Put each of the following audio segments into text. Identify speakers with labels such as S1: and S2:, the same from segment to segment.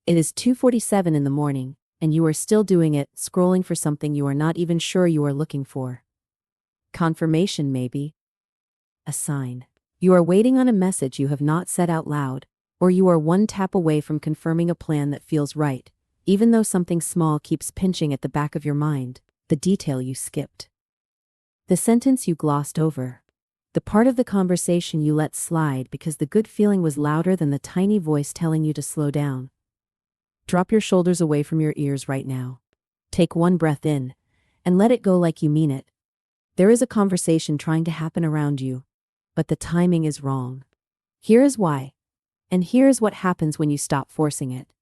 S1: It is 2:47 in the morning, and you are still doing it, scrolling for something you are not even sure you are looking for. Confirmation, maybe. A sign. You are waiting on a message you have not said out loud, or you are one tap away from confirming a plan that feels right, even though something small keeps pinching at the back of your mind, the detail you skipped. The sentence you glossed over. The part of the conversation you let slide because the good feeling was louder than the tiny voice telling you to slow down. Drop your shoulders away from your ears right now. Take one breath in, and let it go like you mean it. There is a conversation trying to happen around you, but the timing is wrong. Here is why, and here is what happens when you stop forcing it.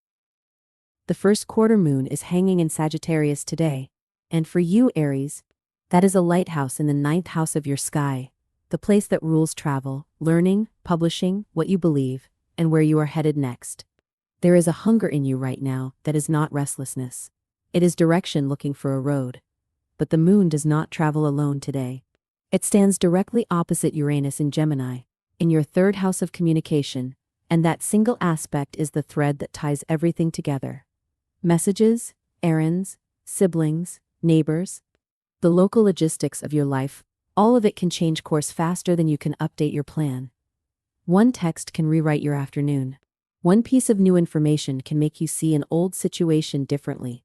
S1: The first quarter moon is hanging in Sagittarius today, and for you, Aries, that is a lighthouse in the 9th house of your sky, the place that rules travel, learning, publishing, what you believe, and where you are headed next. There is a hunger in you right now that is not restlessness. It is direction looking for a road. But the moon does not travel alone today. It stands directly opposite Uranus in Gemini, in your 3rd house of communication, and that single aspect is the thread that ties everything together. Messages, errands, siblings, neighbors, the local logistics of your life, all of it can change course faster than you can update your plan. One text can rewrite your afternoon. One piece of new information can make you see an old situation differently.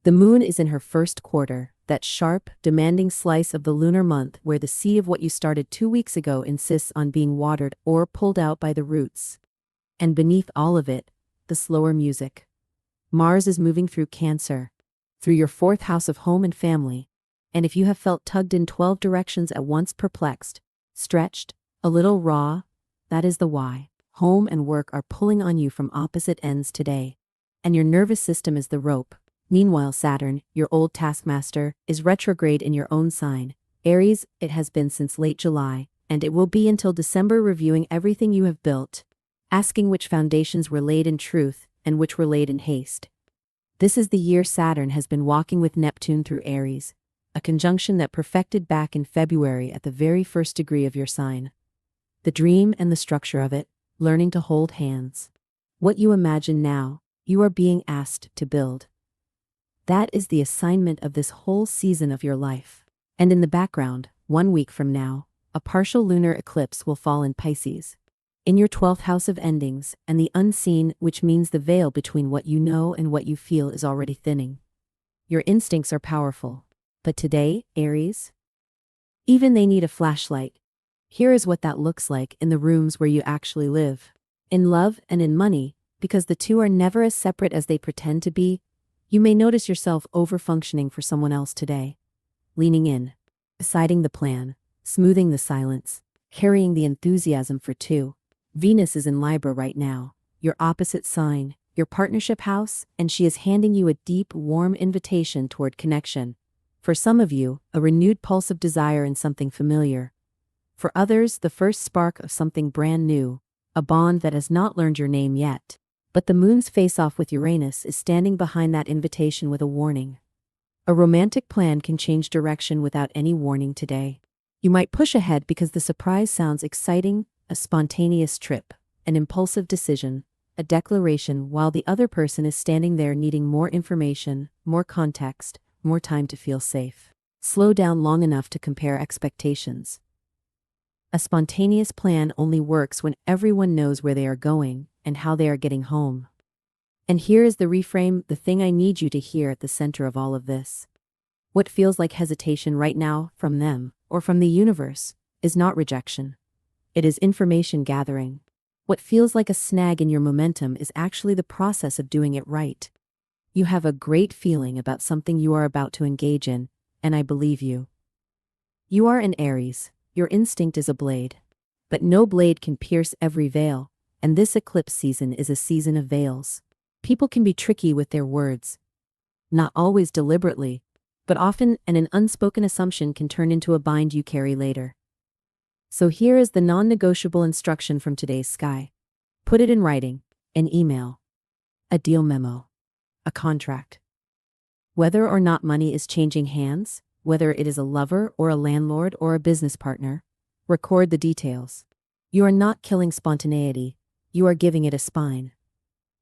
S1: The moon is in her first quarter, that sharp, demanding slice of the lunar month where the seed of what you started 2 weeks ago insists on being watered or pulled out by the roots. And beneath all of it, the slower music. Mars is moving through Cancer, through your 4th house of home and family, and if you have felt tugged in 12 directions at once, perplexed, stretched, a little raw, that is the why. Home and work are pulling on you from opposite ends today, and your nervous system is the rope. Meanwhile, Saturn, your old taskmaster, is retrograde in your own sign. Aries, it has been since late July, and it will be until December, reviewing everything you have built, asking which foundations were laid in truth and which were laid in haste. This is the year Saturn has been walking with Neptune through Aries, a conjunction that perfected back in February at the very first degree of your sign. The dream and the structure of it, learning to hold hands. What you imagine now, you are being asked to build. That is the assignment of this whole season of your life. And in the background, 1 week from now, a partial lunar eclipse will fall in Pisces, in your 12th house of endings and the unseen, which means the veil between what you know and what you feel is already thinning. Your instincts are powerful, but today, Aries, even they need a flashlight. Here is what that looks like in the rooms where you actually live. In love and in money, because the two are never as separate as they pretend to be, you may notice yourself over-functioning for someone else today. Leaning in, deciding the plan, smoothing the silence, carrying the enthusiasm for two. Venus is in Libra right now, your opposite sign, your partnership house, and she is handing you a deep, warm invitation toward connection. For some of you, a renewed pulse of desire in something familiar. For others, the first spark of something brand new, a bond that has not learned your name yet. But the moon's face-off with Uranus is standing behind that invitation with a warning. A romantic plan can change direction without any warning today. You might push ahead because the surprise sounds exciting, a spontaneous trip, an impulsive decision, a declaration, while the other person is standing there needing more information, more context, more time to feel safe. Slow down long enough to compare expectations. A spontaneous plan only works when everyone knows where they are going and how they are getting home. And here is the reframe, the thing I need you to hear at the center of all of this. What feels like hesitation right now, from them, or from the universe, is not rejection. It is information gathering. What feels like a snag in your momentum is actually the process of doing it right. You have a great feeling about something you are about to engage in, and I believe you. You are an Aries. Your instinct is a blade. But no blade can pierce every veil, and this eclipse season is a season of veils. People can be tricky with their words. Not always deliberately, but often an unspoken assumption can turn into a bind you carry later. So here is the non-negotiable instruction from today's sky. Put it in writing, an email, a deal memo, a contract. Whether or not money is changing hands, whether it is a lover or a landlord or a business partner, record the details. You are not killing spontaneity, you are giving it a spine.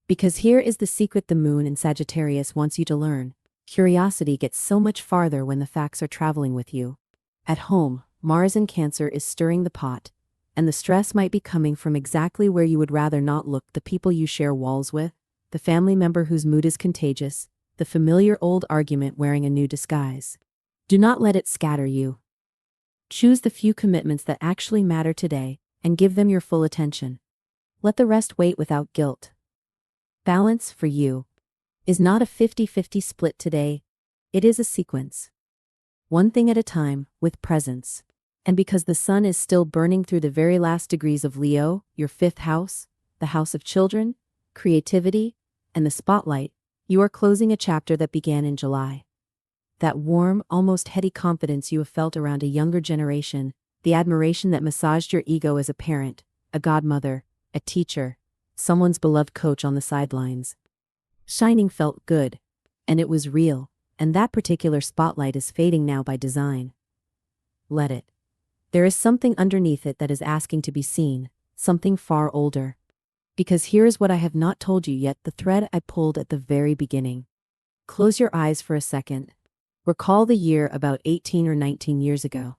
S1: Because here is the secret the moon in Sagittarius wants you to learn. Curiosity gets so much farther when the facts are traveling with you. At home, Mars in Cancer is stirring the pot, and the stress might be coming from exactly where you would rather not look: the people you share walls with, the family member whose mood is contagious, the familiar old argument wearing a new disguise. Do not let it scatter you. Choose the few commitments that actually matter today and give them your full attention. Let the rest wait without guilt. Balance, for you, is not a 50-50 split today. It is a sequence. One thing at a time, with presence. And because the sun is still burning through the very last degrees of Leo, your fifth house, the house of children, creativity, and the spotlight, you are closing a chapter that began in July. That warm, almost heady confidence you have felt around a younger generation, the admiration that massaged your ego as a parent, a godmother, a teacher, someone's beloved coach on the sidelines. Shining felt good, and it was real, and that particular spotlight is fading now by design. Let it. There is something underneath it that is asking to be seen, something far older. Because here is what I have not told you yet, the thread I pulled at the very beginning. Close your eyes for a second. Recall the year about 18 or 19 years ago.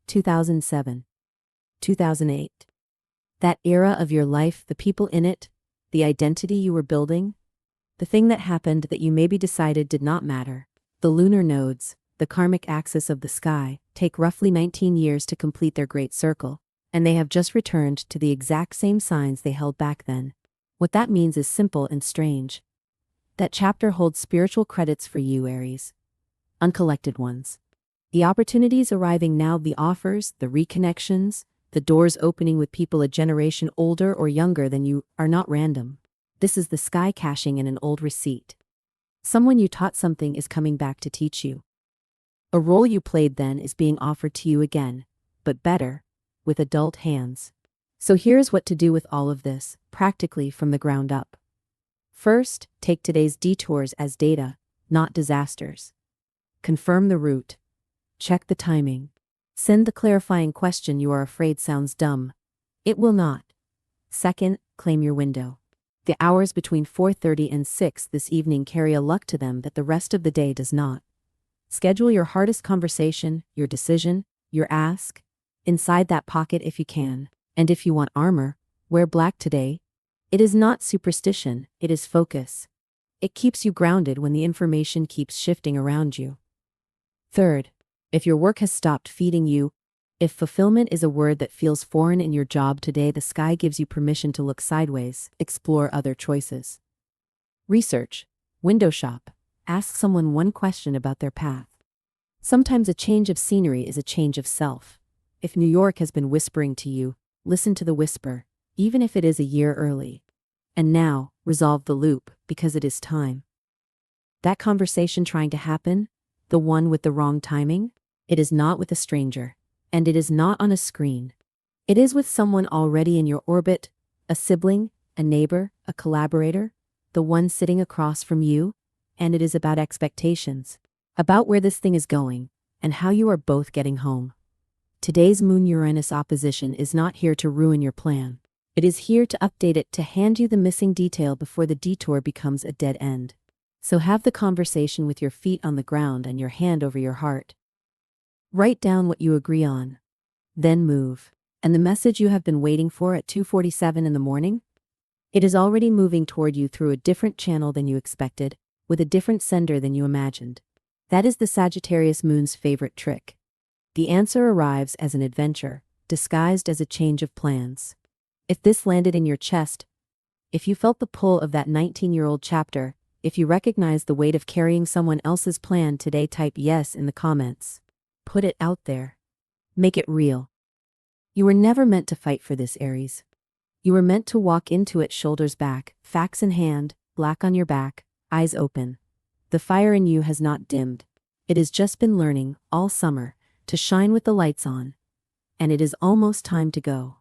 S1: 2007. 2008. That era of your life, the people in it, the identity you were building, the thing that happened that you maybe decided did not matter. The lunar nodes, the karmic axis of the sky, take roughly 19 years to complete their great circle, and they have just returned to the exact same signs they held back then. What that means is simple and strange. That chapter holds spiritual credits for you, Aries. Uncollected ones. The opportunities arriving now, the offers, the reconnections, the doors opening with people a generation older or younger than you, are not random. This is the sky cashing in an old receipt. Someone you taught something is coming back to teach you. A role you played then is being offered to you again, but better, with adult hands. So here's what to do with all of this, practically from the ground up. First, take today's detours as data, not disasters. Confirm the route. Check the timing. Send the clarifying question you are afraid sounds dumb. It will not. Second, claim your window. The hours between 4:30 and 6 this evening carry a luck to them that the rest of the day does not. Schedule your hardest conversation, your decision, your ask, inside that pocket if you can. And if you want armor, wear black today. It is not superstition, it is focus. It keeps you grounded when the information keeps shifting around you. Third, if your work has stopped feeding you, if fulfillment is a word that feels foreign in your job today, the sky gives you permission to look sideways, explore other choices. Research, window shop, ask someone one question about their path. Sometimes a change of scenery is a change of self. If New York has been whispering to you, listen to the whisper, even if it is a year early. And now, resolve the loop, because it is time. That conversation trying to happen, the one with the wrong timing, it is not with a stranger, and it is not on a screen. It is with someone already in your orbit, a sibling, a neighbor, a collaborator, the one sitting across from you, and it is about expectations, about where this thing is going, and how you are both getting home. Today's Moon-Uranus opposition is not here to ruin your plan. It is here to update it, to hand you the missing detail before the detour becomes a dead end. So have the conversation with your feet on the ground and your hand over your heart. Write down what you agree on. Then move. And the message you have been waiting for at 2:47 in the morning? It is already moving toward you through a different channel than you expected, with a different sender than you imagined. That is the Sagittarius moon's favorite trick. The answer arrives as an adventure, disguised as a change of plans. If this landed in your chest, if you felt the pull of that 19-year-old chapter, if you recognize the weight of carrying someone else's plan today, type yes in the comments. Put it out there. Make it real. You were never meant to fight for this, Aries. You were meant to walk into it shoulders back, facts in hand, black on your back, eyes open. The fire in you has not dimmed. It has just been learning, all summer, to shine with the lights on. And it is almost time to go.